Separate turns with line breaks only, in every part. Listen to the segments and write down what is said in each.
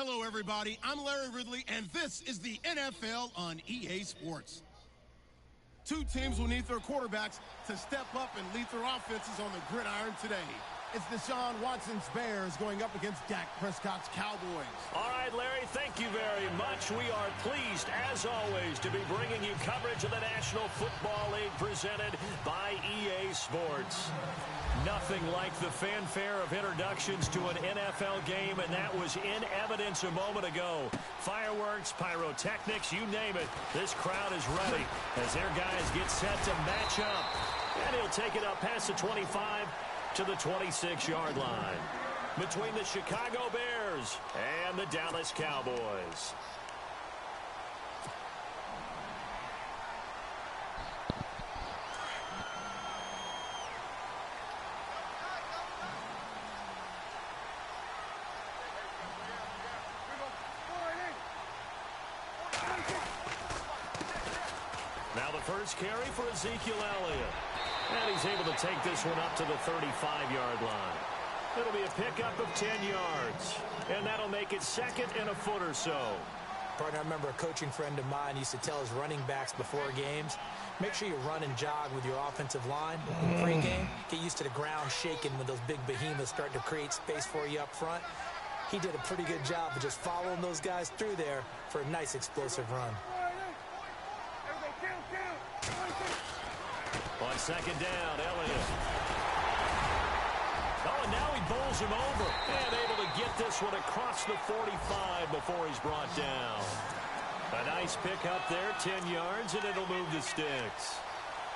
Hello, everybody. I'm Larry Ridley, and this is the NFL on EA Sports. Two teams will need their quarterbacks to step up and lead their offenses on the gridiron today. It's Deshaun Watson's Bears going up against Dak Prescott's Cowboys.
All right, Larry, thank you very much. We are pleased, as always, to be bringing you coverage of the National Football League presented by EA Sports. Nothing like the fanfare of introductions to an NFL game, and that was in evidence a moment ago. Fireworks, pyrotechnics, you name it. This crowd is ready as their guys get set to match up. And he'll take it up past the 25 to the 26-yard line between the Chicago Bears and the Dallas Cowboys. Now the first carry for Ezekiel Elliott. And he's able to take this one up to the 35-yard line. It'll be a pickup of 10 yards. And that'll make it second and a foot or so.
Partner, I remember a coaching friend of mine used to tell his running backs before games, make sure you run and jog with your offensive line. Pre-game, get used to the ground shaking when those big behemoths start to create space for you up front. He did a pretty good job of just following those guys through there for a nice explosive run.
On second down, Elliott. Oh, and now he bowls him over. And able to get this one across the 45 before he's brought down. A nice pick up there, 10 yards, and it'll move the sticks.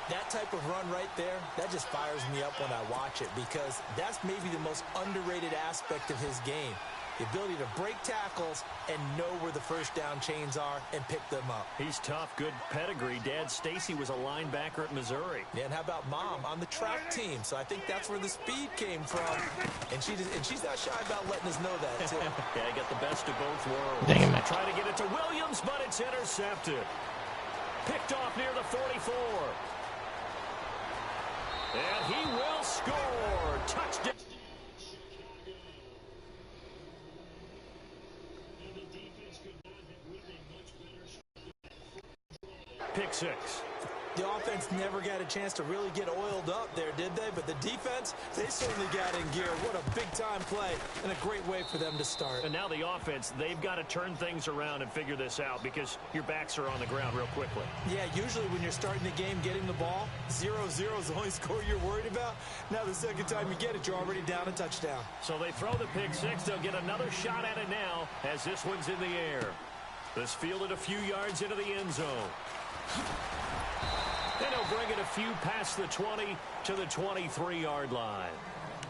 That type of run right there, that just fires me up when I watch it because that's maybe the most underrated aspect of his game. The ability to break tackles and know where the first down chains are and pick them up.
He's tough, good pedigree. Dad Stacy was a linebacker at Missouri.
Yeah, and how about Mom on the track team? So I think that's where the speed came from. And she's not shy about letting us know that, too.
Yeah, got the best of both worlds.
Dang it.
Trying to get it to Williams, but it's intercepted. Picked off near the 44. And he will score. Touchdown. Pick six.
The offense never got a chance to really get oiled up there, did they? But the defense, they certainly got in gear. What a big-time play and a great way for them to start.
And now the offense, they've got to turn things around and figure this out because your backs are on the ground real quickly.
Yeah, usually when you're starting the game getting the ball, 0-0 is the only score you're worried about. Now the second time you get it, you're already down a touchdown.
So they throw the pick six. They'll get another shot at it now as this one's in the air. This fielded a few yards into the end zone. Then he'll bring it a few past the 20 to the 23-yard line.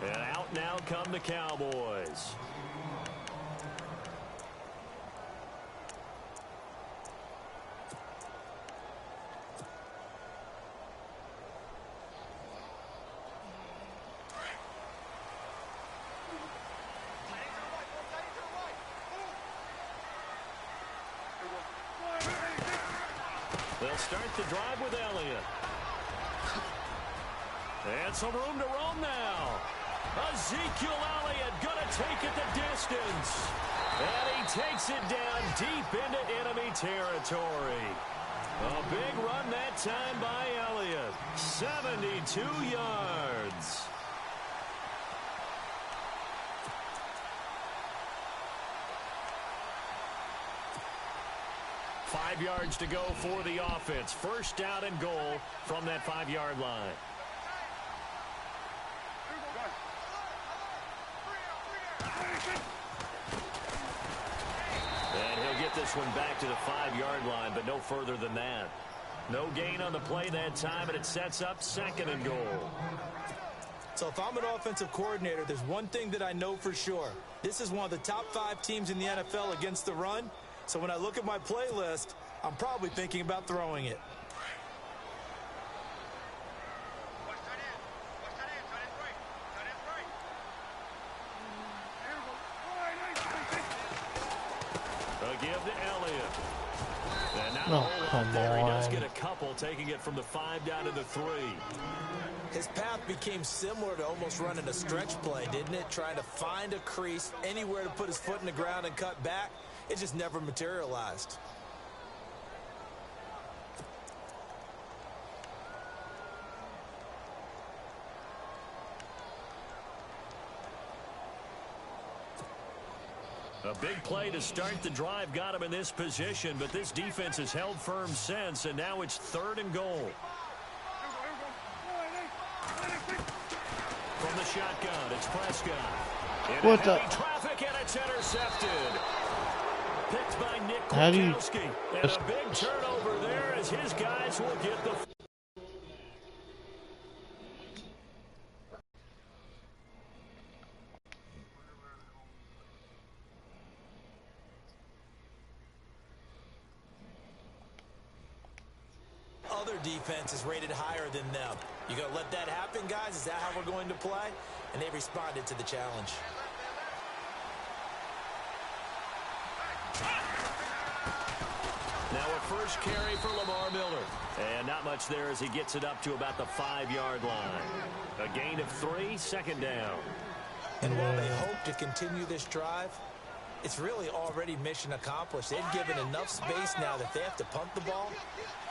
And out now come the Cowboys. They'll start the drive with Elliott. And some room to roam now. Ezekiel Elliott going to take it the distance. And he takes it down deep into enemy territory. A big run that time by Elliott. 72 yards. Five yards to go for the offense. First down and goal from that 5-yard line. And he'll get this one back to the 5-yard line, but no further than that. No gain on the play that time, and it sets up second and goal.
So if I'm an offensive coordinator, there's one thing that I know for sure. This is one of the top 5 teams in the NFL against the run. So when I look at my playlist, I'm probably thinking about throwing it. A give to Elliott.
And not a whole lot there. He does get a couple, taking it from the 5 down to the 3.
His path became similar to almost running a stretch play, didn't it? Trying to find a crease, anywhere to put his foot in the ground and cut back. It just never materialized.
A big play to start the drive got him in this position, but this defense has held firm since, and now it's 3rd and goal. From the shotgun, it's Prescott.
What the?
Traffic, and it's intercepted. Picked by Nick
How do you?
Kwiatkowski. And a big turnover there as his guys will get the...
Other defense is rated higher than them. You gonna let that happen, guys? Is that how we're going to play? And they responded to the challenge.
Now a first carry for Lamar Miller. And not much there as he gets it up to about the 5-yard line. A gain of 3, 2nd down.
And while they hope to continue this drive, it's really already mission accomplished. They've given enough space now that they have to punt the ball.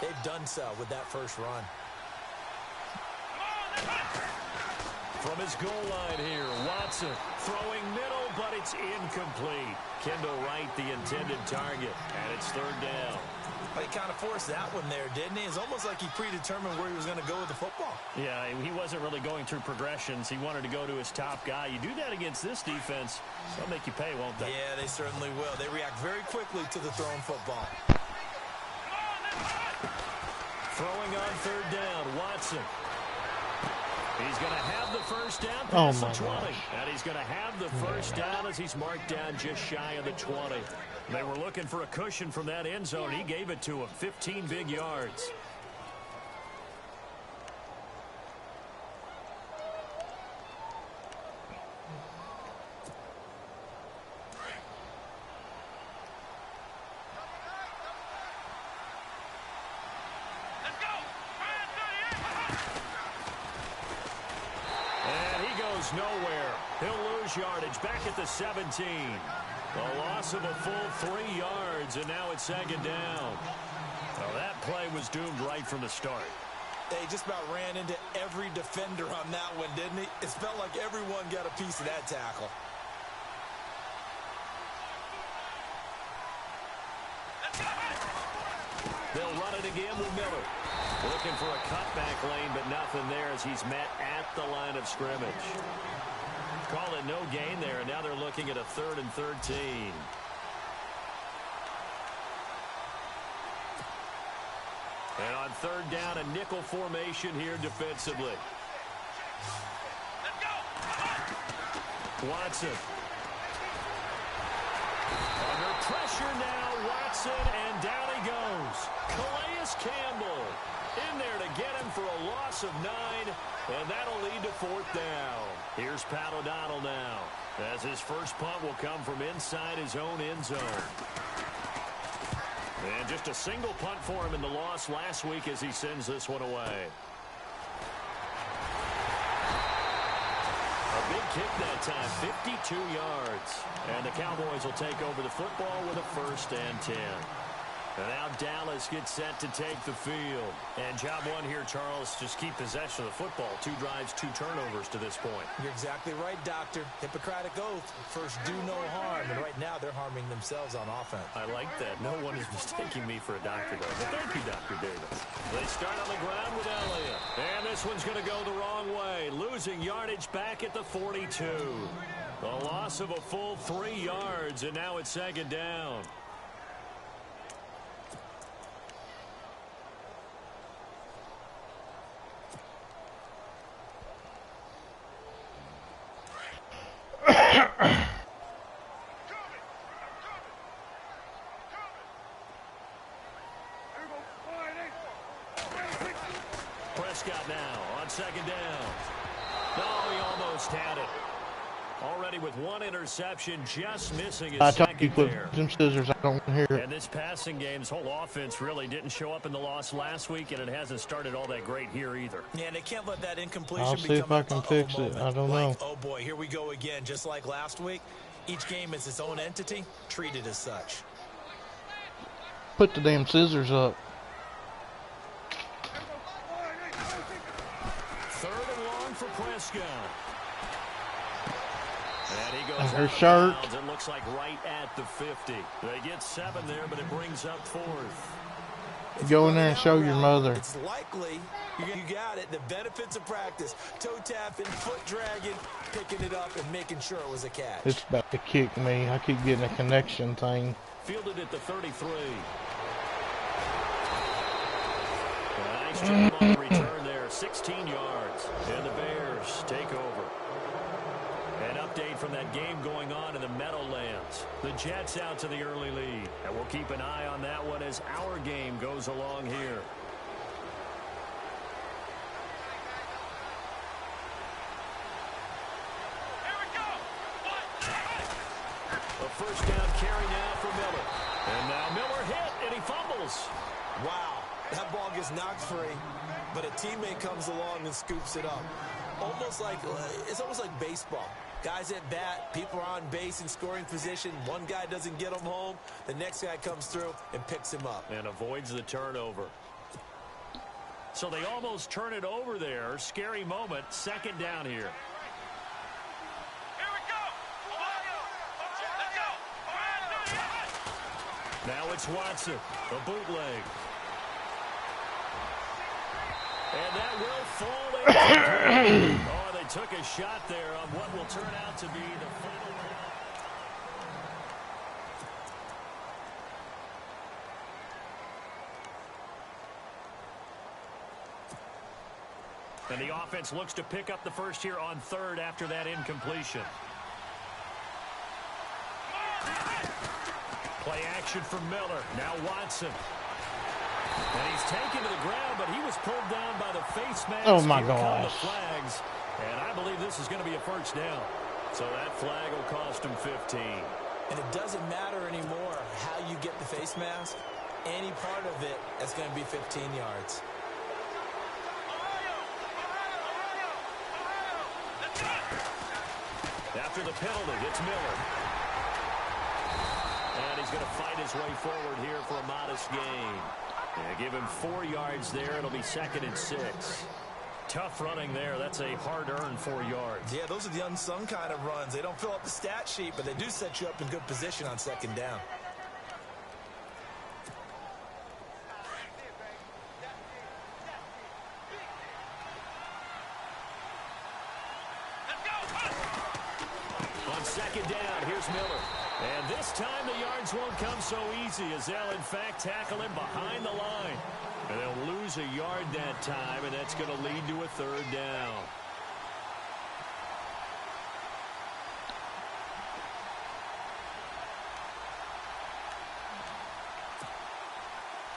They've done so with that first run.
From his goal line here, Watson throwing middle, but it's incomplete. Kendall Wright, the intended target, and it's 3rd down.
Well, he kind of forced that one there, didn't he? It's almost like he predetermined where he was going to go with the football.
Yeah, he wasn't really going through progressions. He wanted to go to his top guy. You do that against this defense, they'll make you pay, won't they?
Yeah, they certainly will. They react very quickly to the thrown football.
Throwing on 3rd down, Watson. He's going to have the first down past the 20. And he's going to have the first down as he's marked down just shy of the 20. They were looking for a cushion from that end zone. He gave it to him, 15 big yards. Nowhere. He'll lose yardage back at the 17. A loss of a full 3 yards, and now it's 2nd down. Well, that play was doomed right from the start.
They just about ran into every defender on that one, didn't he? It felt like everyone got a piece of that tackle.
They'll run it again with Miller. Looking for a cutback lane, but nothing there as he's met at the line of scrimmage. Call it no gain there, and now they're looking at a 3rd and 13. And on 3rd down, a nickel formation here defensively. Let's go. Watson. Under pressure now, Watson, and down he goes. Calais Campbell in there to get him for a loss of 9, and that'll lead to 4th down. Here's Pat O'Donnell now, as his first punt will come from inside his own end zone. And just a single punt for him in the loss last week as he sends this one away. A big kick that time, 52 yards. And the Cowboys will take over the football with a 1st and 10. And now Dallas gets set to take the field. And job one here, Charles, just keep possession of the football. 2 drives, 2 turnovers to this point.
You're exactly right, Doctor. Hippocratic oath. First, do no harm. And right now, they're harming themselves on offense.
I like that. No one is mistaking me for a doctor, though. But thank you, Dr. Davis. They start on the ground with Elliott. And this one's going to go the wrong way. Losing yardage back at the 42. A loss of a full 3 yards, and now it's 2nd down. Prescott now on 2nd down. No, he almost had it. Already with one interception, just missing his
I told you
second
put
there.
some scissors. I don't want to hear it.
And this passing game's whole offense really didn't show up in the loss last week, and it hasn't started all that great here either.
Yeah, and they can't let that incompletion
I'll see if I can fix it. I don't know.
Oh, boy, here we go again. Just like last week, each game is its own entity, treated as such.
Put the damn scissors up.
Third and long for Prescott. And he goes
Her shirt.
It looks like right at the 50. They get 7 there, but it brings up 4th.
Go in there and show your mother.
It's likely you got it. The benefits of practice. Toe tapping, foot dragging, picking it up, and making sure it was a catch.
It's about to kick me. I keep getting a connection thing.
Fielded at the 33. Nice job on the return there. 16 yards. And the Bears take over. An update from that game going on in the Meadowlands. The Jets out to the early lead. And we'll keep an eye on that one as our game goes along here. A first down carry now for Miller. And now Miller hit, and he fumbles.
Wow, that ball gets knocked free, but a teammate comes along and scoops it up. It's almost like baseball. Guys at bat, people are on base in scoring position. One guy doesn't get him home. The next guy comes through and picks him up.
And avoids the turnover. So they almost turn it over there. Scary moment. Second down here. Now it's Watson, a bootleg. And that will fall in. Oh, they took a shot there on what will turn out to be the final play. And the offense looks to pick up the first here on 3rd after that incompletion. Play action from Miller. Now Watson. And he's taken to the ground, but he was pulled down by the face mask.
Oh, my
Here come
gosh.
the flags. And I believe this is going to be a first down. So that flag will cost him 15.
And it doesn't matter anymore how you get the face mask. Any part of it is going to be 15 yards.
After the penalty, it's Miller. And he's going to fight his way forward here for a modest gain. Yeah, give him 4 yards there. It'll be 2nd and 6. Tough running there. That's a hard-earned 4 yards.
Yeah, those are the unsung kind of runs. They don't fill up the stat sheet, but they do set you up in good position on 2nd down.
On 2nd down, here's Miller. And this time the yards won't come so easy as they'll, in fact, tackle him behind the line. And they'll lose a yard that time, and that's going to lead to a 3rd down.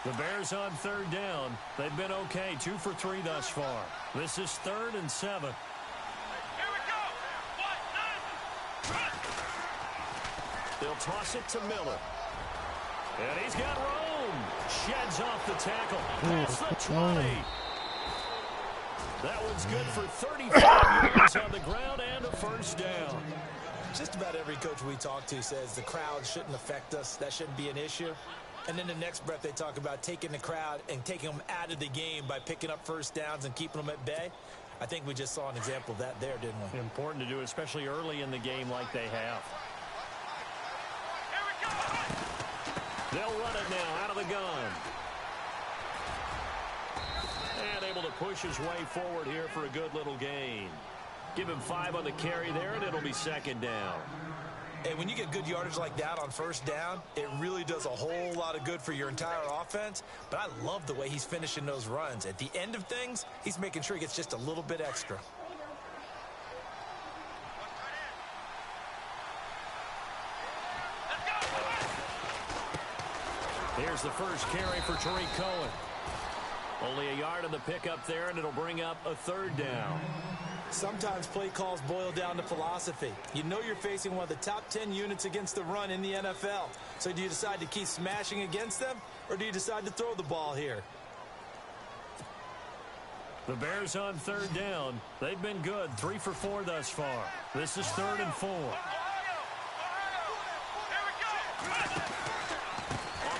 The Bears on 3rd down. They've been okay, 2 for 3 thus far. This is 3rd and 7. They'll toss it to Miller. And he's got room. Sheds off the tackle. Past the 20. That one's good for 35 yards on the ground and a first down.
Just about every coach we talk to says the crowd shouldn't affect us. That shouldn't be an issue. And then the next breath they talk about taking the crowd and taking them out of the game by picking up first downs and keeping them at bay. I think we just saw an example of that there, didn't we?
Important to do, especially early in the game like they have. They'll run it now out of the gun. And able to push his way forward here for a good little gain. Give him 5 on the carry there, and it'll be 2nd down.
And when you get good yardage like that on first down, it really does a whole lot of good for your entire offense. But I love the way he's finishing those runs. At the end of things, he's making sure he gets just a little bit extra.
Here's the first carry for Tariq Cohen. Only a yard on the pickup there, and it'll bring up a 3rd down.
Sometimes play calls boil down to philosophy. You know you're facing one of the top 10 units against the run in the NFL. So do you decide to keep smashing against them, or do you decide to throw the ball here?
The Bears on third down. They've been good, 3 for 4 thus far. This is 3rd and 4. On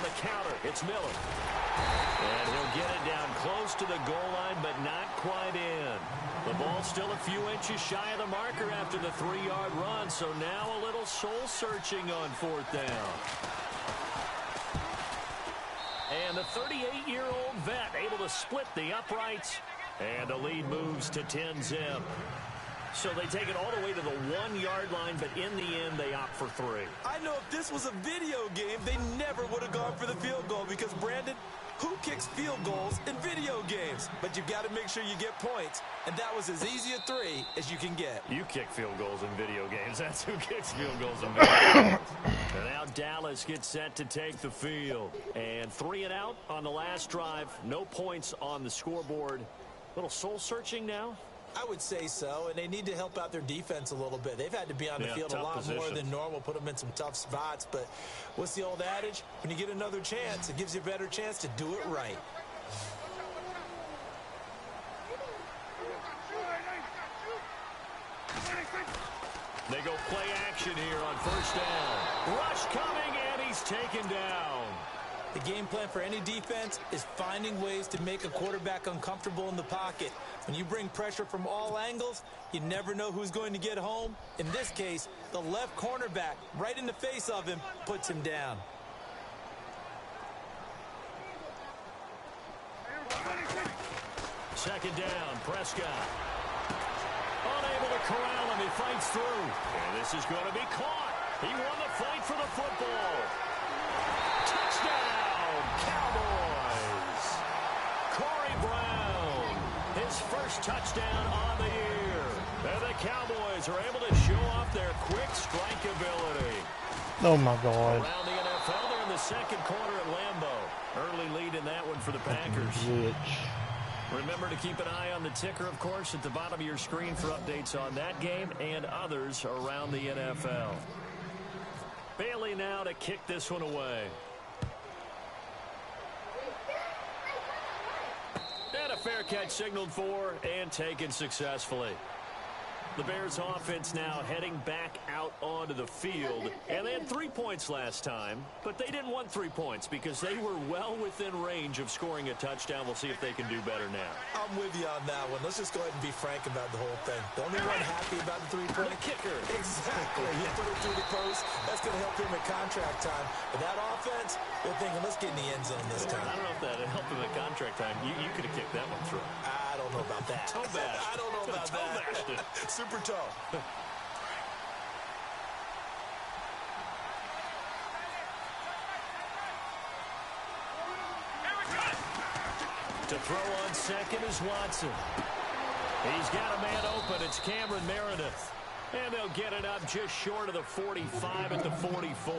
the counter, it's Miller. And he'll get it down close to the goal line, but not quite in. The ball's still a few inches shy of the marker after the 3-yard run, so now a little soul-searching on 4th down. And the 38-year-old vet able to split the uprights, and the lead moves to 10-zip. So they take it all the way to the 1-yard line, but in the end, they opt for 3.
I know if this was a video game, they never would have gone for the field goal because, Brandon, who kicks field goals in video games? But you've got to make sure you get points, and that was as easy a 3 as you can get.
You kick field goals in video games. That's who kicks field goals in video games. And now Dallas gets set to take the field. And 3 and out on the last drive. No points on the scoreboard. Little soul-searching now?
I would say so, and they need to help out their defense a little bit. They've had to be on the field a lot more than normal, put them in some tough spots. But what's the old adage? When you get another chance, it gives you a better chance to do it right.
They go play action here on 1st down. Rush coming, and he's taken down.
The game plan for any defense is finding ways to make a quarterback uncomfortable in the pocket. When you bring pressure from all angles, you never know who's going to get home. In this case, the left cornerback, right in the face of him, puts him down.
Second down, Prescott. Unable to corral him, he fights through. And this is going to be caught. He won the fight for the football. Touchdown, Cowboys. Corey Brown, his first touchdown on the year. And the Cowboys are able to show off their quick strike ability.
Oh, my God.
Around the NFL, they're in the second quarter at Lambeau. Early lead in that one for the Packers. Remember to keep an eye on the ticker, of course, at the bottom of your screen for updates on that game and others around the NFL. Bailey now to kick this one away. And a fair catch signaled for and taken successfully. The Bears offense now heading back out onto the field. And they had 3 points last time, but they didn't want 3 points because they were well within range of scoring a touchdown. We'll see if they can do better now.
I'm with you on that one. Let's just go ahead and be frank about the whole thing. The only one happy about the 3-point
kicker.
Exactly. You put it through the post. That's going to help him at contract time. But that offense, they're thinking, let's get in the end zone this time.
I don't know if that helped him at contract time. You could have kicked that one through.
I don't know about that.
Toe bashed.
I don't know about
that.
Super toe.
To throw on second is Watson. He's got a man open. It's Cameron Meredith. And they'll get it up just short of the 45 at the 44.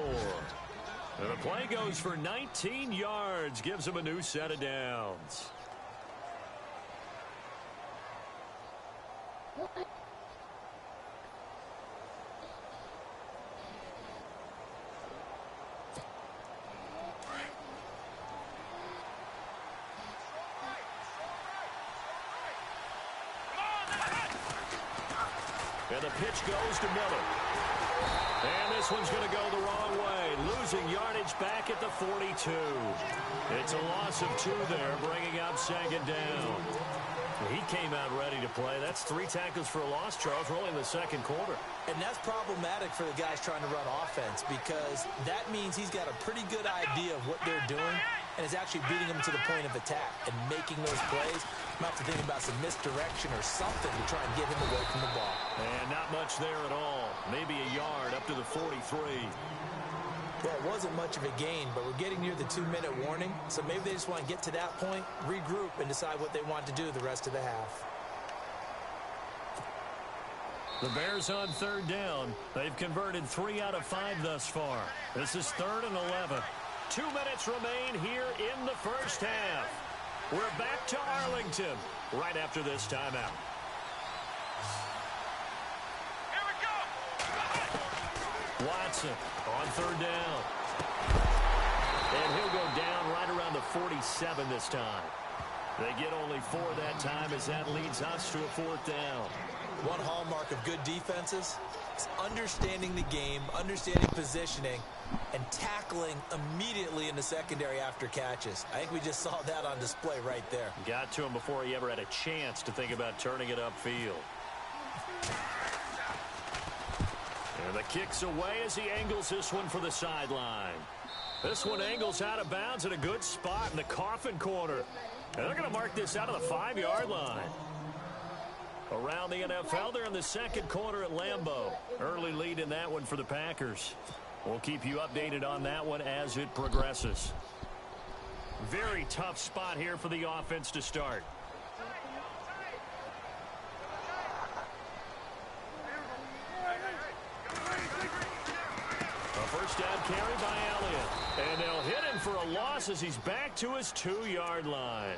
And the play goes for 19 yards. Gives him a new set of downs. And the pitch goes to Miller. And this one's going to go the wrong way. Losing yardage back at the 42. It's a loss of 2 there, bringing up second down. He came out ready to play. That's 3 tackles for a loss, Charles. We're only in the second quarter.
And that's problematic for the guys trying to run offense because that means he's got a pretty good idea of what they're doing and is actually beating them to the point of attack and making those plays. I'm have to think about some misdirection or something to try and get him away from the ball.
And not much there at all. Maybe a yard up to the 43.
Well, it wasn't much of a gain, but we're getting near the 2-minute warning, so maybe they just want to get to that point, regroup, and decide what they want to do the rest of the half.
The Bears on third down. They've converted 3 out of 5 thus far. This is 3rd and 11. 2 minutes remain here in the first half. We're back to Arlington right after this timeout. Watson on third down. And he'll go down right around the 47 this time. They get only 4 that time as that leads us to a 4th down.
One hallmark of good defenses is understanding the game, understanding positioning, and tackling immediately in the secondary after catches. I think we just saw that on display right there.
Got to him before he ever had a chance to think about turning it upfield. And the kick's away as he angles this one for the sideline. This one angles out of bounds at a good spot in the coffin corner. And they're going to mark this out of the 5-yard line. Around the NFL, they're in the second quarter at Lambeau. Early lead in that one for the Packers. We'll keep you updated on that one as it progresses. Very tough spot here for the offense to start. A first down carry by Elliott. And they'll hit him for a loss as he's back to his 2-yard line.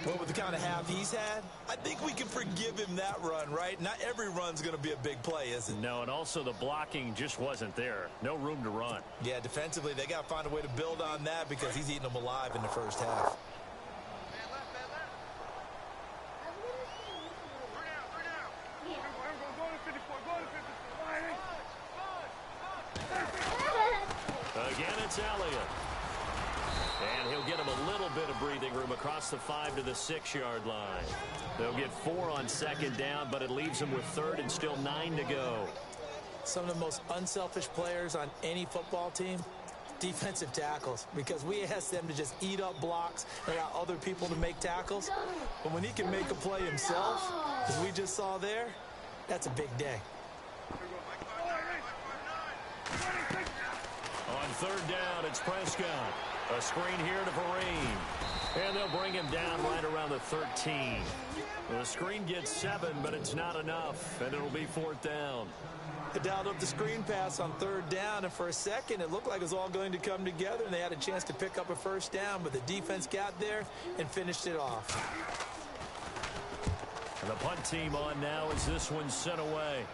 Well, with the kind of half he's had, I think we can forgive him that run, right? Not every run's going to be a big play, is it?
No, and also the blocking just wasn't there. No room to run.
Yeah, defensively, they got to find a way to build on that because he's eating them alive in the first half.
Again, it's Elliott. And he'll get him a little bit of breathing room across the 5 to the 6-yard line. They'll get 4 on second down, but it leaves them with 3rd and still 9 to go.
Some of the most unselfish players on any football team, defensive tackles, because we ask them to just eat up blocks and allow other people to make tackles. But when he can make a play himself, as we just saw there, that's a big day.
On third down, it's Prescott. A screen here to Vereen. And they'll bring him down right around the 13. The screen gets 7, but it's not enough, and it'll be 4th down.
They dialed up the screen pass on third down, and for a second, it looked like it was all going to come together, and they had a chance to pick up a first down, but the defense got there and finished it off.
And the punt team on now as this one's sent away.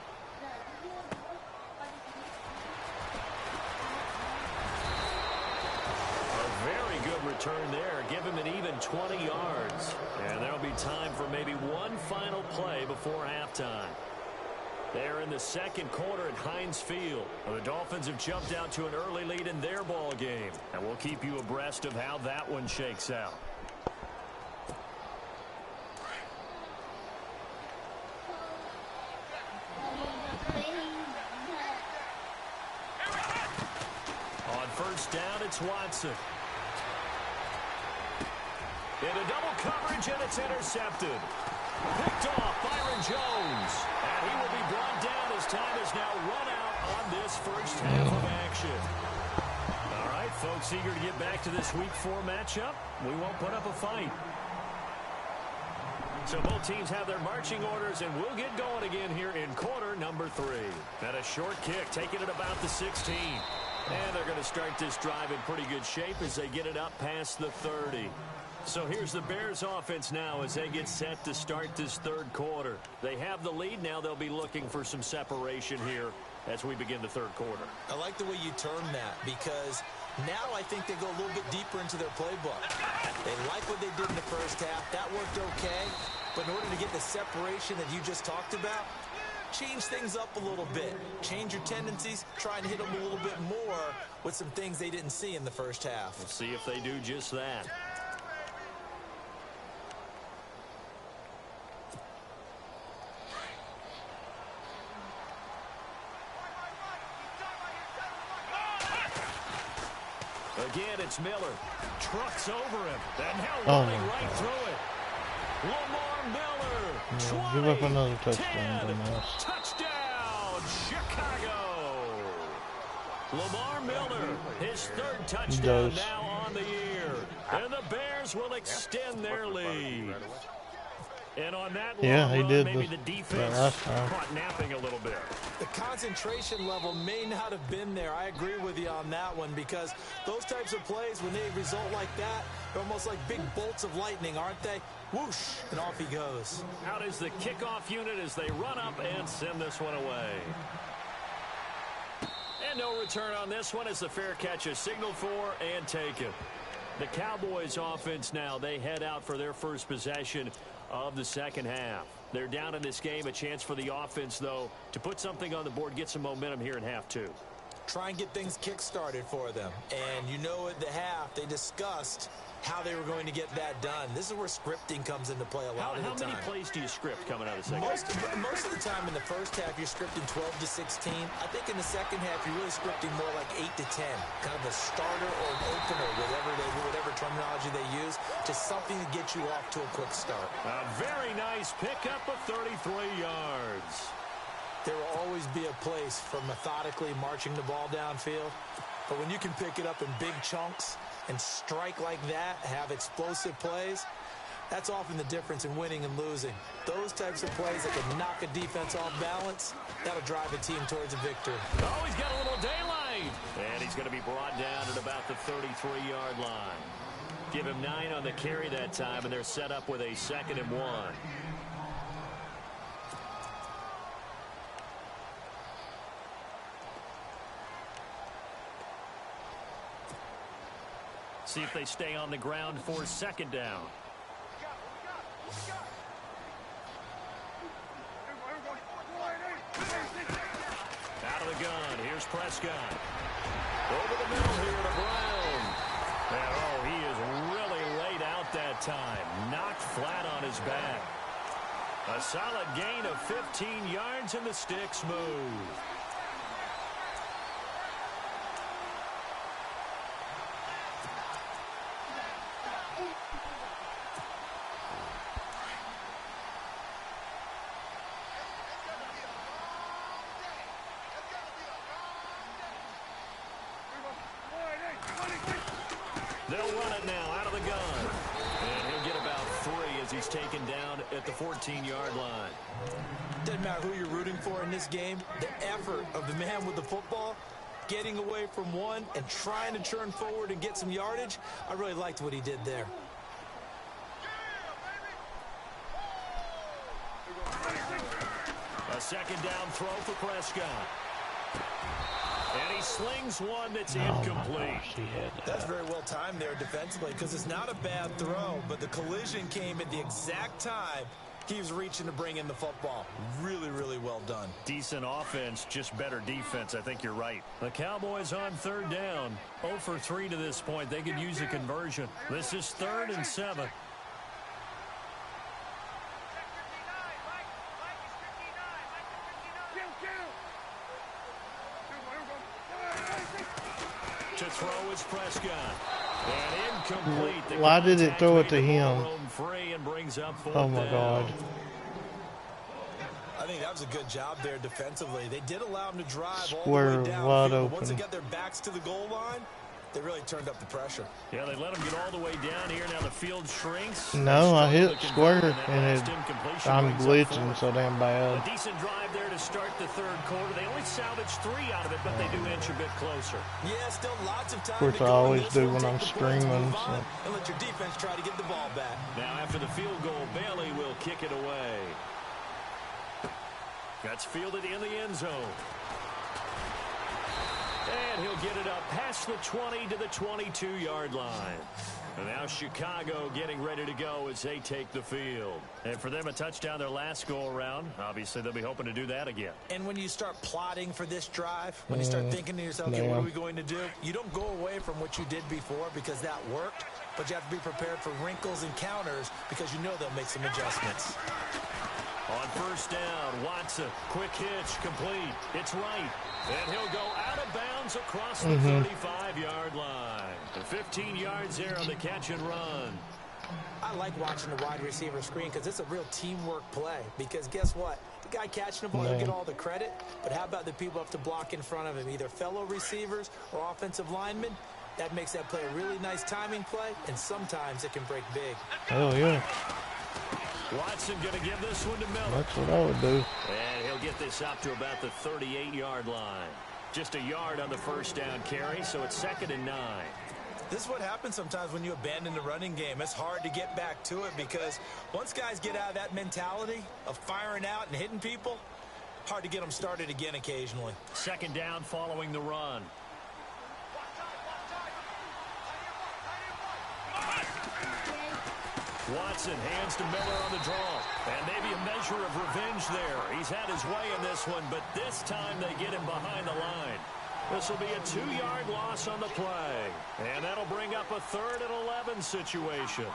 Very good return there. Give him an even 20 yards. And there'll be time for maybe one final play before halftime. They're in the second quarter at Heinz Field. The Dolphins have jumped out to an early lead in their ball game. And we'll keep you abreast of how that one shakes out. On first down, it's Watson. Into double coverage, and it's intercepted. Picked off Byron Jones. And he will be brought down as time is now run out on this first half of action. All right, folks, eager to get back to this Week 4 matchup. We won't put up a fight. So both teams have their marching orders, and we'll get going again here in quarter number 3. And a short kick, taking it about the 16. And they're going to start this drive in pretty good shape as they get it up past the 30. So here's the Bears offense now as they get set to start this third quarter. They have the lead. Now they'll be looking for some separation here as we begin the third quarter.
I like the way you term that because now I think they go a little bit deeper into their playbook. They like what they did in the first half. That worked okay. But in order to get the separation that you just talked about, change things up a little bit. Change your tendencies. Try and hit them a little bit more with some things they didn't see in the first half.
We'll see if they do just that. Again, it's Miller. Trucks over him. And now running right through it. Lamar Miller. 20,
give up another touchdown.
10, touchdown, Chicago. Lamar Miller, his third touchdown now on the year. And the Bears will extend their lead. And on that
Yeah, he did
maybe
the
defense
last time.
caught napping a little bit.
The concentration level may not have been there. I agree with you on that one, because those types of plays, when they result like that, they're almost like big bolts of lightning, aren't they? Whoosh, and off he goes.
Out is the kickoff unit as they run up and send this one away. And no return on this one as the fair catch is signaled for and taken. The Cowboys offense now, they head out for their first possession of the second half. They're down in this game. A chance for the offense, though, to put something on the board, get some momentum here in half two.
Try and get things kick-started for them. And you know at the half, they discussed how they were going to get that done. This is where scripting comes into play a lot of the time.
How many plays do you script coming out of the second half?
Most of the time in the first half, you're scripting 12 to 16. I think in the second half, you're really scripting more like 8 to 10. Kind of a starter or an opener, whatever terminology they use, to something to get you off to a quick start.
A very nice pickup of 33 yards.
There will always be a place for methodically marching the ball downfield. But when you can pick it up in big chunks and strike like that, have explosive plays, that's often the difference in winning and losing. Those types of plays that can knock a defense off balance, that'll drive a team towards a victory.
Oh, he's got a little daylight. And he's going to be brought down at about the 33-yard line. Give him 9 on the carry that time, and they're set up with a 2nd and 1. See if they stay on the ground for 2nd down. Out of the gun. Here's Prescott. Over the middle here to Brown. And, oh, he is really laid out that time. Knocked flat on his back. A solid gain of 15 yards, and the sticks move. They'll run it now out of the gun. And he'll get about 3 as he's taken down at the 14-yard line.
Doesn't matter who you're rooting for in this game. The effort of the man with the football, getting away from one and trying to turn forward and get some yardage, I really liked what he did there.
A 2nd down throw for Prescott. And he slings one that's incomplete.
That's very well timed there defensively, because it's not a bad throw, but the collision came at the exact time he was reaching to bring in the football. Really, really well done.
Decent offense, just better defense. I think you're right. The Cowboys on 3rd down. 0 for 3 to this point. They could use a conversion. This is 3rd and 7. To throw is Prescott. And incomplete.
Why did it throw it to him?
Free and brings up 4th
Oh my
down.
God.
I think that was a good job there defensively. They did allow them to drive all
Square,
the way down.
wide
But once they
open.
got their backs to the goal line, they really turned up the pressure.
Yeah, they let him get all the way down here. Now the field shrinks.
No, I hit
Struggle to
square
convert,
and
last incompletion
I'm
brings up
glitching
4th.
so damn
A
bad.
decent drive there to start the 3rd quarter. They only salvaged 3 out of it, but they do inch a bit closer.
Yeah, still lots of time.
Of course,
to
I
go in
always
this
do
one.
when
Take
I'm
the points,
streaming,
move on,
so.
and let your defense try to get the ball back.
Now after the field goal, Bailey will kick it away. That's fielded in the end zone. And he'll get it up past the 20 to the 22-yard line. And now Chicago getting ready to go as they take the field. And for them, a touchdown their last go-around. Obviously, they'll be hoping to do that again.
And when you start plotting for this drive, when you start thinking to yourself, okay, what are we going to do? You don't go away from what you did before because that worked, but you have to be prepared for wrinkles and counters because you know they'll make some adjustments.
On 1st down, Watson, quick hitch, complete. It's right. And he'll go out of bounds across the 35-yard line. The 15 yards there on the catch and run.
I like watching the wide receiver screen because it's a real teamwork play. Because guess what? The guy catching the ball, he'll get all the credit. But how about the people have to block in front of him, either fellow receivers or offensive linemen? That makes that play a really nice timing play, and sometimes it can break big.
Hell yeah.
Watson going to give this one to Miller.
That's what I would do.
And he'll get this up to about the 38-yard line. Just a yard on the first down carry, so it's 2nd and 9.
This is what happens sometimes when you abandon the running game. It's hard to get back to it because once guys get out of that mentality of firing out and hitting people, hard to get them started again occasionally.
2nd down following the run. Watson hands to Miller on the draw. And maybe a measure of revenge there. He's had his way in this one, but this time they get him behind the line. This will be a 2-yard loss on the play. And that'll bring up a 3rd and 11 situation.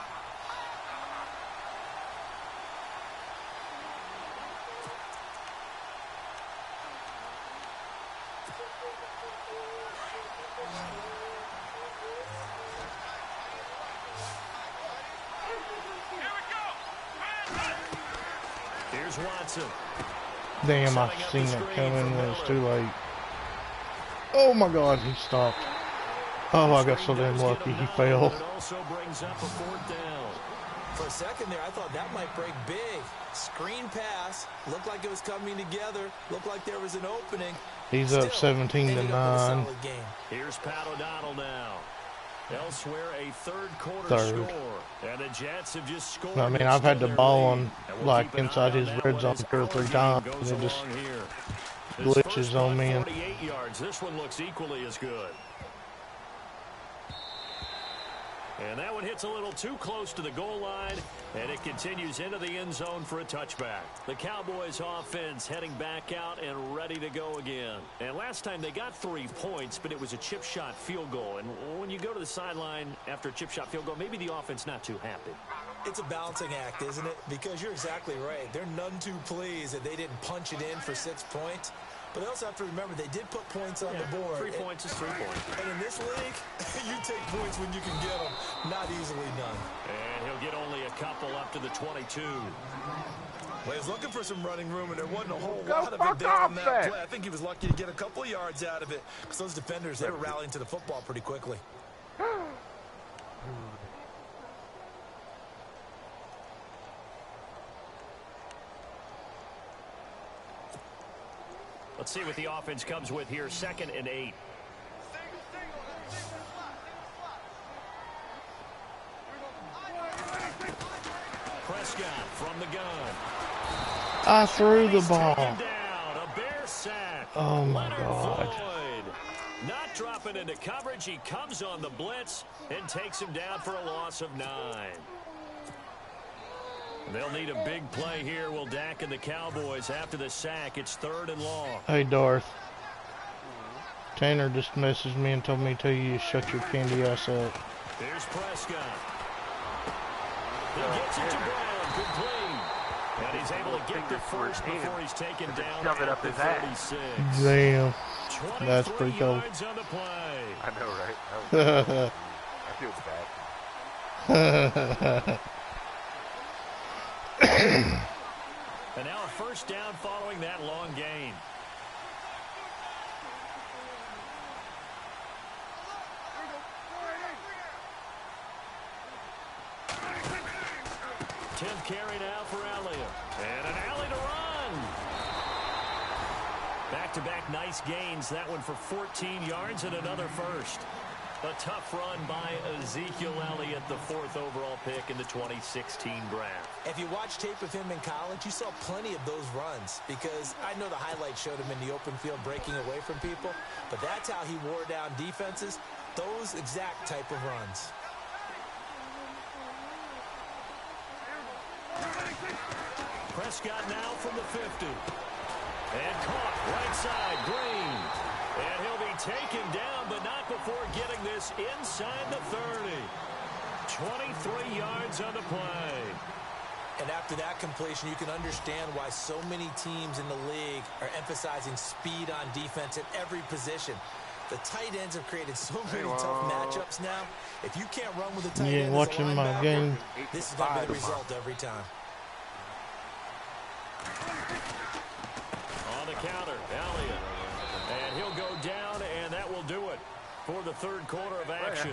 Here's Watson.
Damn, I seen it coming when it's too late. Oh my God, he stopped. Oh, I got so damn lucky he fell.
It also brings up a 4th down.
For a second there, I thought that might break big. Screen pass. Looked like it was coming together. Looked like there was an opening.
He's up 17-9.
Here's Pat O'Donnell now. Elsewhere, a third-quarter score. And the Jets have just scored.
I mean, I've had the ball on, like, inside his red zone 2 or 3 times, and it just glitches on me.
48 yards. This one looks equally as good. And that one hits a little too close to the goal line, and it continues into the end zone for a touchback. The Cowboys offense heading back out and ready to go again. And last time they got 3 points, but it was a chip shot field goal. And when you go to the sideline after a chip shot field goal, maybe the offense not too happy.
It's a balancing act, isn't it? Because you're exactly right. They're none too pleased that they didn't punch it in for 6 points. But they also have to remember they did put points on the board.
3 points is 3 points.
And in this league, you take points when you can get them. Not easily done.
And he'll get only a couple up to the 22.
Well, he was looking for some running room, and there wasn't a whole lot of it there on that play. I think he was lucky to get a couple of yards out of it because those defenders, they were rallying to the football pretty quickly.
Let's see what the offense comes with here. 2nd and 8. Prescott from the gun.
I threw the ball.
Down, a Bear sack.
Oh my God.
Floyd. Not dropping into coverage. He comes on the blitz and takes him down for a loss of 9. They'll need a big play here. Will Dak and the Cowboys after the sack. It's 3rd and long.
Hey, Darth. Tanner just messaged me and told me to tell you to shut your candy ass up.
Here's Prescott. He gets it to Brown. Complete. And he's able to get the first before he's taken down at the 36.
Damn. That's pretty cool.
On the play.
I know, right? I feel bad.
And now a first down following that long gain. Tenth carry now for Elliott. And an alley to run. Back-to-back nice gains. That one for 14 yards and another first. A tough run by Ezekiel Elliott, the 4th overall pick in the 2016 draft.
If you watch tape of him in college, you saw plenty of those runs because I know the highlights showed him in the open field breaking away from people, but that's how he wore down defenses, those exact type of runs.
Prescott now from the 50. And caught right side, Green. And he'll be taken down, but not before getting this inside the 30. 23 yards on the play.
And after that completion, you can understand why so many teams in the league are emphasizing speed on defense at every position. The tight ends have created so many tough matchups now. If you can't run with the tight end,
watching my game.
This is going to be the result every time.
On the counter, Elliott. And he'll go down, and that will do it for the 3rd quarter of action.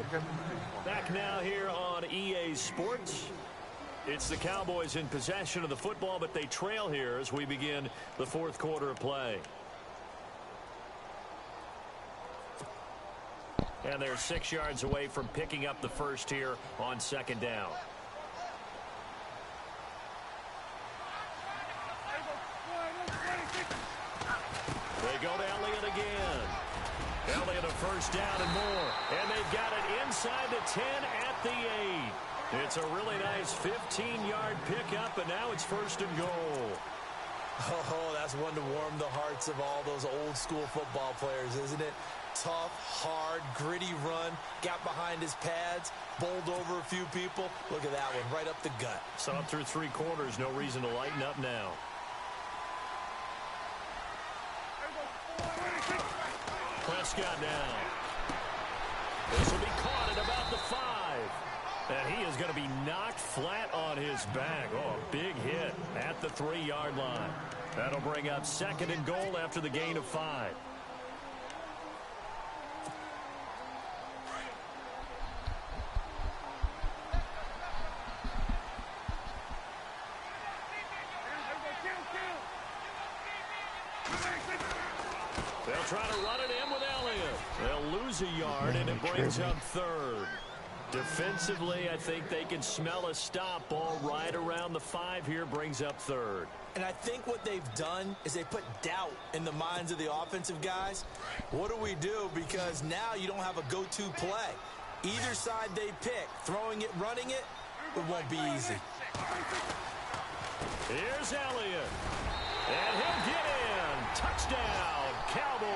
Back now here on EA Sports. It's the Cowboys in possession of the football, but they trail here as we begin the fourth quarter of play. And they're 6 yards away from picking up the first here on second down. They go to Elliott again. Elliott a first down and more. And they've got it inside the 10 at the 8. It's a really nice 15-yard pickup, and now it's first and goal.
Oh, that's one to warm the hearts of all those old-school football players, isn't it? Tough, hard, gritty run, got behind his pads, bowled over a few people. Look at that one, right up the gut.
Saw it through 3 quarters, no reason to lighten up now. Prescott now. This will be caught at about the 5. And he is going to be knocked flat on his back. Oh, a big hit at the 3-yard line. That'll bring up second and goal after the gain of 5. They'll try to run it in with Elliott. They'll lose a yard, and it brings up third. Defensively, I think they can smell a stop. Ball right around the 5 here, brings up third.
And I think what they've done is they put doubt in the minds of the offensive guys. What do we do? Because now you don't have a go-to play. Either side they pick, throwing it, running it, it won't be easy.
Here's Elliott. And he'll get in. Touchdown, Cowboys.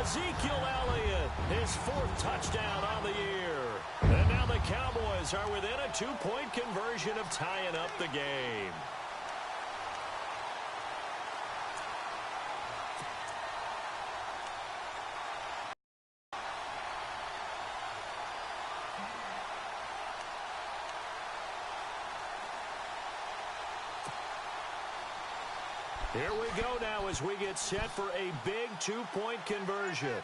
Ezekiel Elliott, his 4th touchdown on the year. And now the Cowboys are within a 2-point conversion of tying up the game. Here we go now as we get set for a big 2-point conversion.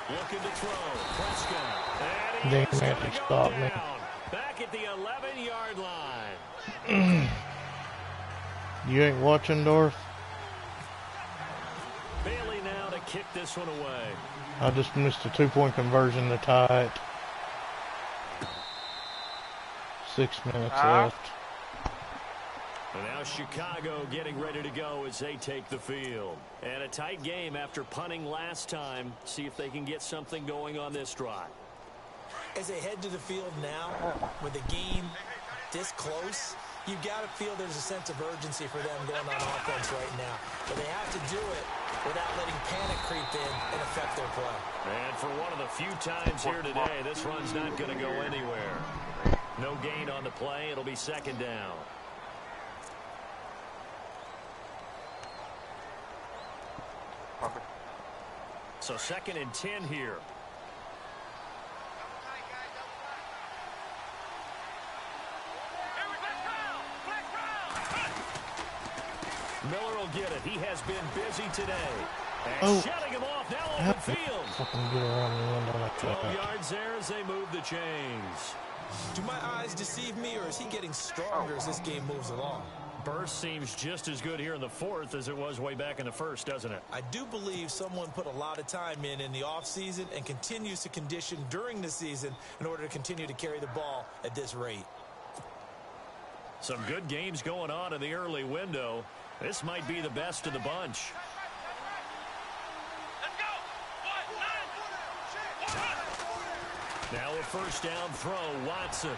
Looking to throw. Prescott. And he is going to go down. Back at the 11-yard line.
You ain't watching, Dorth?
Bailey now to kick this one away.
I just missed a 2-point conversion to tie it. 6 minutes left.
And now Chicago getting ready to go as they take the field. And a tight game after punting last time. See if they can get something going on this drive.
As they head to the field now, with the game this close, you've got to feel there's a sense of urgency for them going on offense right now. But they have to do it without letting panic creep in and affect their play.
And for one of the few times here today, this run's not going to go anywhere. No gain on the play. It'll be second down. So second and 10 here. Miller will get it. He has been busy today. And shutting him off now open field.
Fucking get around the window like
12 yards there as they move the chains.
Do my eyes deceive me, or is he getting stronger as this game moves along?
Burst seems just as good here in the 4th as it was way back in the 1st, doesn't it?
I do believe someone put a lot of time in the offseason and continues to condition during the season in order to continue to carry the ball at this rate.
Some good games going on in the early window. This might be the best of the bunch. Now a first down throw, Watson.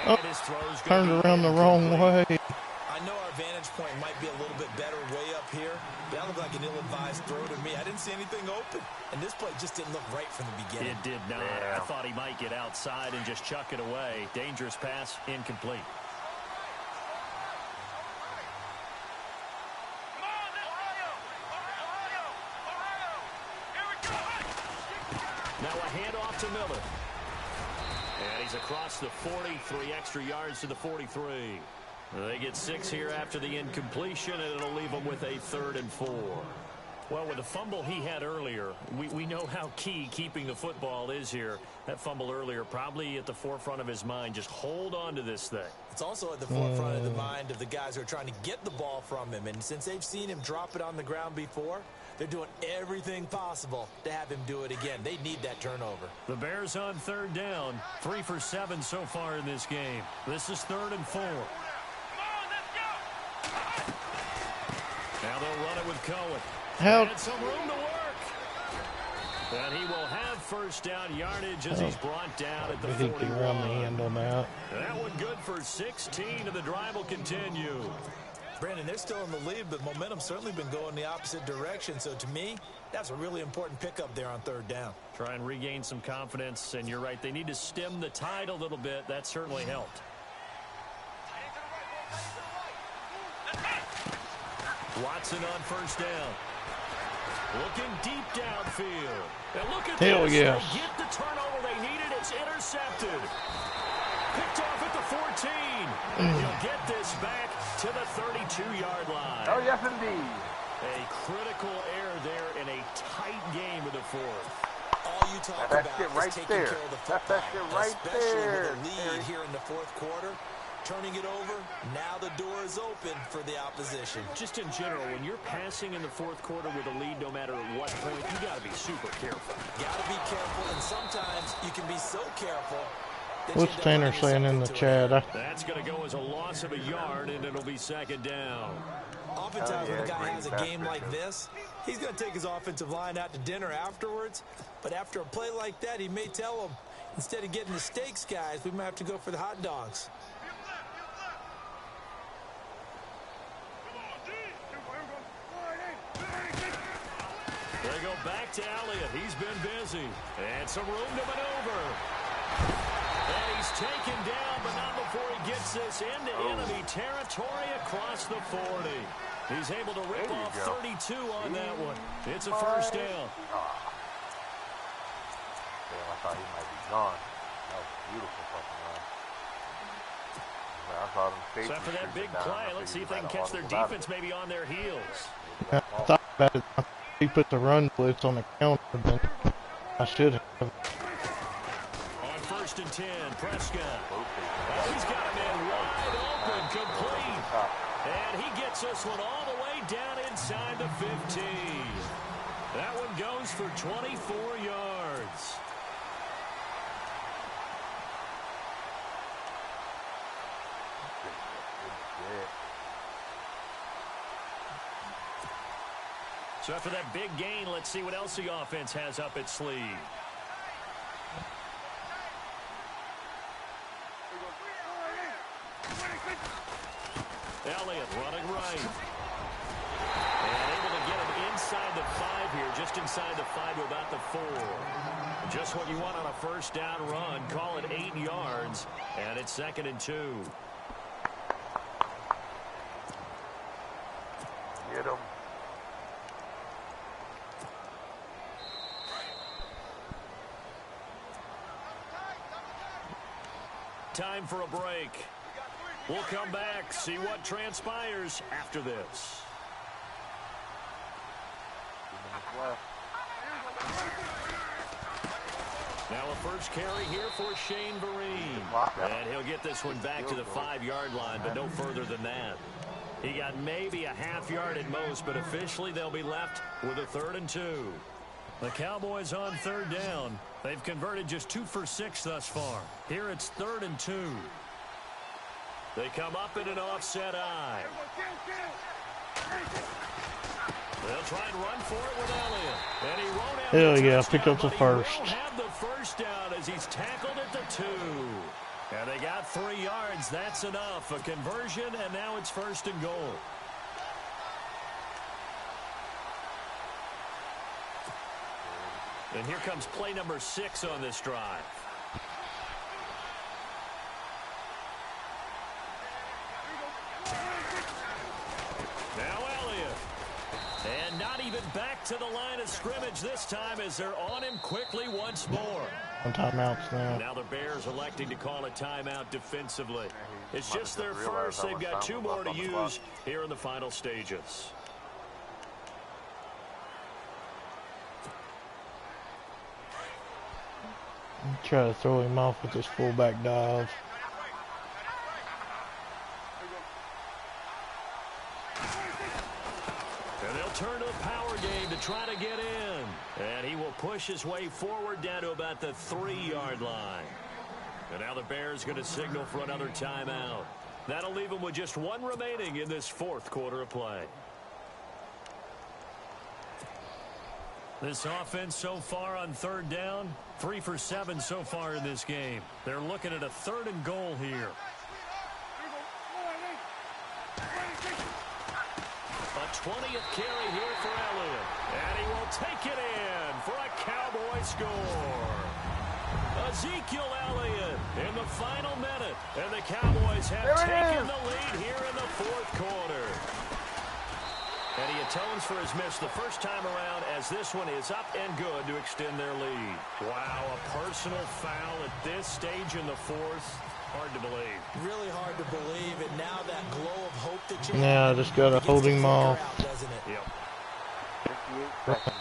And his throw's
turned around the wrong way.
I know our vantage point might be a little bit better way up here, but that looked like an ill-advised throw to me. I didn't see anything open, and this play just didn't look right from the beginning.
It did not. I thought he might get outside and just chuck it away. Dangerous pass, incomplete. Now a handoff to Miller. And he's across the 40, 3 extra yards to the 43. They get 6 here after the incompletion, and it'll leave them with a 3rd and 4. Well, with the fumble he had earlier, we know how key keeping the football is here. That fumble earlier probably at the forefront of his mind. Just hold on to this thing.
It's also at the forefront of the mind of the guys who are trying to get the ball from him. And since they've seen him drop it on the ground before, they're doing everything possible to have him do it again. They need that turnover.
The Bears on third down. 3 for 7 so far in this game. This is 3rd and 4. Now they'll run it with Cohen.
Help.
And some room to work. And he will have first down yardage as he's brought down at the 41.
He can run the end on that.
That one good for 16, and the drive will continue.
Brandon, they're still in the lead, but momentum's certainly been going the opposite direction. So to me, that's a really important pickup there on third down.
Try and regain some confidence, and you're right. They need to stem the tide a little bit. That certainly helped. Watson on first down. Looking deep downfield. And look at
Hell
this.
yes.
They get the turnover they needed. It's intercepted. Picked off at the 14. He'll get this back to the 32-yard line.
Oh, yes, indeed.
A critical error there in a tight game of the fourth.
All you talk about
right
is taking
there.
care of the
That's
football,
that shit right
especially
there.
with a lead here in the fourth quarter. Turning it over, now the door is open for the opposition.
Just in general, when you're passing in the fourth quarter with a lead, no matter at what point, you got to be super careful.
Got to be careful, and sometimes you can be so careful.
What's Tanner saying in the chat?
That's going to go as a loss of a yard, and it'll be 2nd down.
Oftentimes when a guy has a game like this, he's going to take his offensive line out to dinner afterwards. But after a play like that, he may tell them, instead of getting the steaks, guys, we might have to go for the hot dogs.
They go back to Elliott. He's been busy. And some room to maneuver. And he's taken down, but not before he gets this into enemy territory across the 40. He's able to rip off 32 on that one. It's a first down.
Damn, I thought he might be gone. That was a beautiful fucking run. I saw them
So after that big play, let's see if they can catch their defense maybe on their heels.
I thought about it. He put the run blitz on the counter, then I should have.
On 1st and 10, Prescott. Oh, he's got him in wide open, complete. And he gets this one all the way down inside the 15. That one goes for 24 yards. So after that big gain, let's see what else the offense has up its sleeve. Elliott running right. And able to get him inside the 5 here, just inside the 5 to about the 4. Just what you want on a first down run. Call it 8 yards, and it's 2nd and 2.
Get him.
Time for a break. We'll come back, see what transpires after this.
2 minutes left.
Now a first carry here for Shane Vereen. And he'll get this one back to the 5-yard line, but no further than that. He got maybe a half yard at most, but officially they'll be left with a 3rd and 2. The Cowboys on third down. They've converted just 2 for 6 thus far. Here it's 3rd and 2. They come up in an offset eye. They'll try and run for it with Elliott. And he won't have
Hell
the
yeah,
touchdown,
pick up the
but
first.
He won't have the first down as he's tackled at the 2. And they got 3 yards. That's enough. A conversion, and now it's 1st and goal. And here comes play number 6 on this drive. Now Elliott. And not even back to the line of scrimmage this time as they're on him quickly once more.
On timeouts now.
Now the Bears electing to call a timeout defensively. It's just their first. They've got 2 more to use here in the final stages.
Try to throw him off with this fullback dive.
And they'll turn to the power game to try to get in. And he will push his way forward down to about the 3-yard line. And now the Bears going to signal for another timeout. That'll leave them with just one remaining in this fourth quarter of play. This offense so far on third down, 3 for 7 so far in this game. They're looking at a 3rd and goal here. A 20th carry here for Elliott. And he will take it in for a Cowboy score. Ezekiel Elliott in the final minute. And the Cowboys have taken the lead here in the fourth quarter. And he atones for his miss the first time around as this one is up and good to extend their lead. Wow, a personal foul at this stage in the fourth. Hard to believe.
Really hard to believe. And now that glow of hope that you
Yeah, just got to hold him off.
Doesn't it?
Yep.
58 seconds.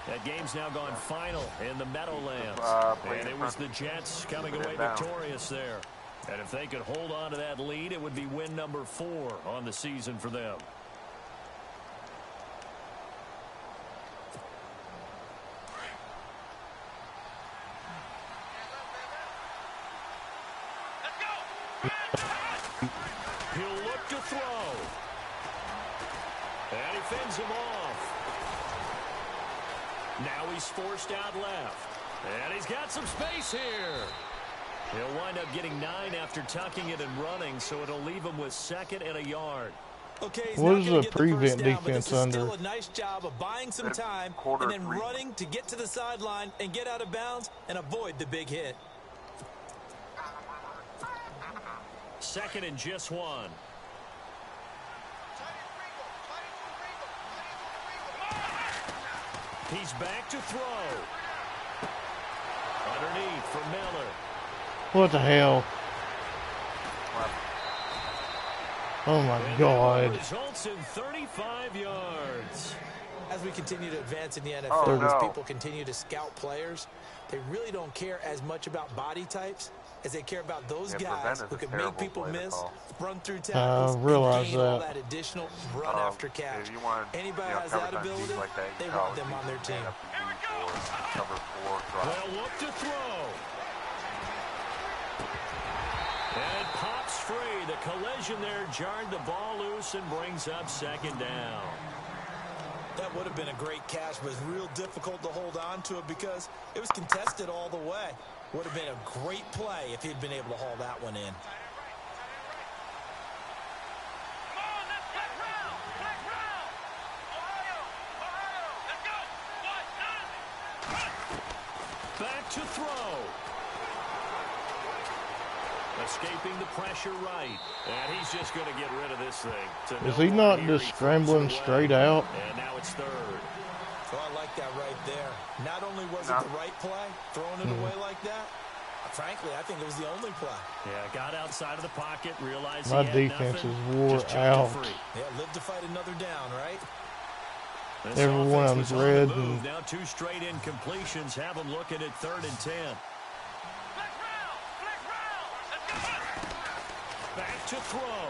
That game's now gone final in the Meadowlands. And it was the Jets coming away victorious there. And if they could hold on to that lead, it would be win number 4 on the season for them. He'll look to throw. And he fends him off. Now he's forced out left. And he's got some space here. He'll wind up getting 9 after tucking it and running, so it'll leave him with 2nd and a yard.
Okay,
what is the prevent defense under?
Still a nice job of buying some time and then running to get to the sideline and get out of bounds and avoid the big hit.
2nd and just 1. He's back to throw. Underneath for Miller.
What the hell? Oh my God.
Results in 35 yards.
As we continue to advance in the NFL, as people continue to scout players, they really don't care as much about body types as they care about those guys who can make people miss, run through tackles, and gain all that additional run after catch. Anybody has that ability, they want them on their team.
They'll look to throw. And it pops free. The collision there jarred the ball loose and brings up 2nd down.
That would have been a great catch, but it's real difficult to hold on to it because it was contested all the way. Would have been a great play if he'd been able to haul that one in.
Back to throw. Escaping the pressure right. And he's just going to get rid of this thing.
Is he not just scrambling straight out?
And now it's 3rd.
Well, I like that right there. Not only was it the right play, throwing it away like that, frankly, I think it was the only play.
Yeah, got outside of the pocket, realized
my
he had
defense
nothing,
is wore out.
Yeah, live to fight another down, right?
This
every one of them's red. And
now 2 straight incompletions have them looking at 3rd and 10. Back to throw.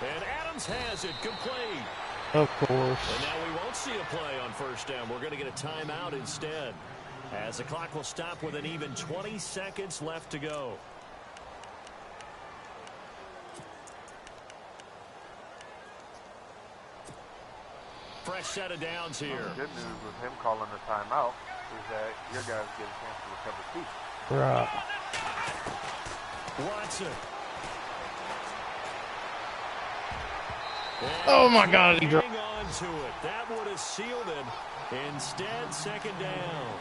And Adams has it complete.
Of course.
And now we won't see a play on 1st down. We're going to get a timeout instead, as the clock will stop with an even 20 seconds left to go. Fresh set of downs here.
Well, the good news with him calling the timeout is that your guys get a chance to recover too.
Right.
Watson.
Oh my God, he dropped.
Hang on to it. That would have sealed it. Instead, 2nd down.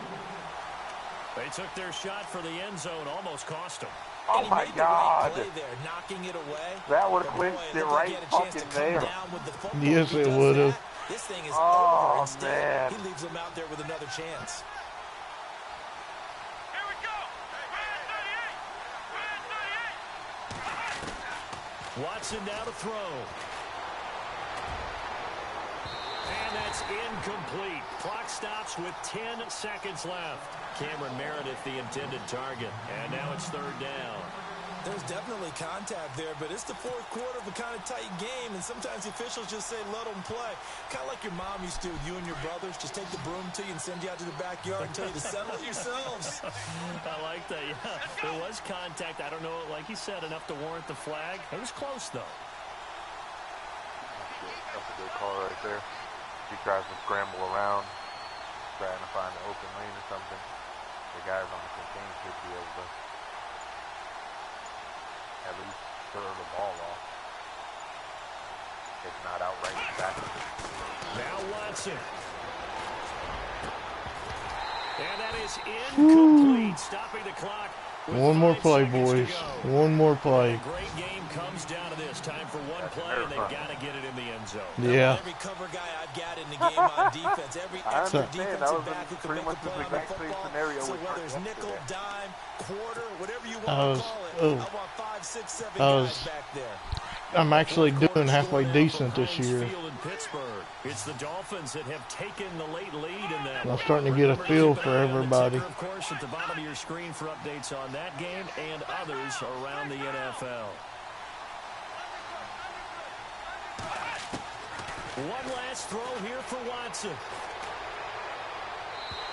They took their shot for the end zone, almost cost them.
Oh my God.
Play there, knocking it away.
That would have clinched it right fucking there.
Yes, it would have.
This thing is
over.
Instead,
Man.
he leaves them out there with another chance.
Watson now to throw. And that's is incomplete. Clock stops with 10 seconds left. Cameron Meredith, the intended target. And now it's third down.
There's definitely contact there, but it's the fourth quarter of a kind of tight game, and sometimes the officials just say, let them play. Kind of like your mom used to with you and your brothers. Just take the broom to you and send you out to the backyard and tell you to settle it yourselves.
I like that, yeah. There was contact. I don't know, like he said, enough to warrant the flag. It was close, though.
That's a good call right there. He tries to scramble around, trying to find an open lane or something. The guys on the contain should be able to at least throw the ball off. If not outright back.
Now Watson. And that is incomplete, stopping the clock.
One more play, boys. One more play.
A great game comes down to this. Time for one play, and they've got to get it in the end zone.
Yeah.
Every cover guy I've got in the game on defense, every extra defensive back who can make a play on the football. So whether it's nickel, dime, quarter, whatever you want to call it, I want 5, 6, 7 guys back there.
I'm actually doing halfway decent this year.
It's the Dolphins that have taken the late lead in that.
I'm starting to get a feel for everybody.
Of course, at the bottom of your screen for updates on that game and others around the NFL. One last throw here for Watson.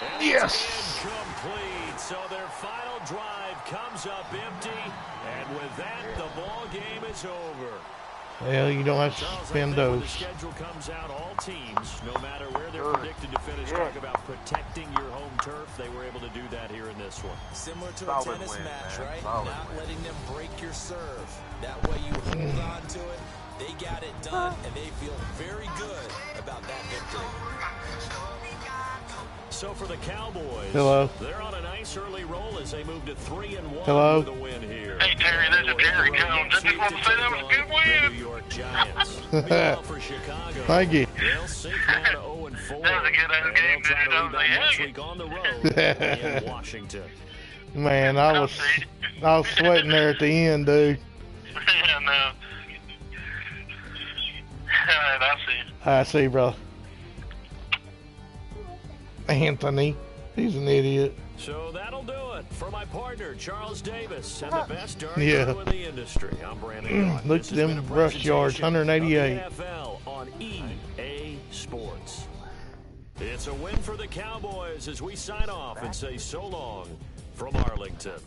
And
yes!
Incomplete. So their final drive comes up empty. And with that, the ball game is over.
Well, you don't have to spend those.
When the schedule comes out, all teams, no matter where they're predicted to finish, talk about protecting your home turf. They were able to do that here in this one.
Similar to a tennis match, right? Not letting them break your serve. That way you hold on to it. They got it done, and they feel very good about that victory.
So for the Cowboys, they're on a nice early roll as they move to 3-1 with a win here.
Hey, Terry, this is Terry Jones. I just want to say that was a good win.
The New York Giants. Meanwhile, for Chicago,
thank you.
They'll sink down to 0-4.
That was a good game.
They'll try to rebound next week on the road in Washington.
Man, I was sweating there at the end, dude.
Yeah, no. All right, I see.
I see, bro. Anthony, he's an idiot.
So that'll do it for my partner, Charles Davis, and the best darn crew in the industry. I'm Brandon.
Look at them rush yards, 188.
NFL on EA Sports. It's a win for the Cowboys as we sign off and say so long from Arlington.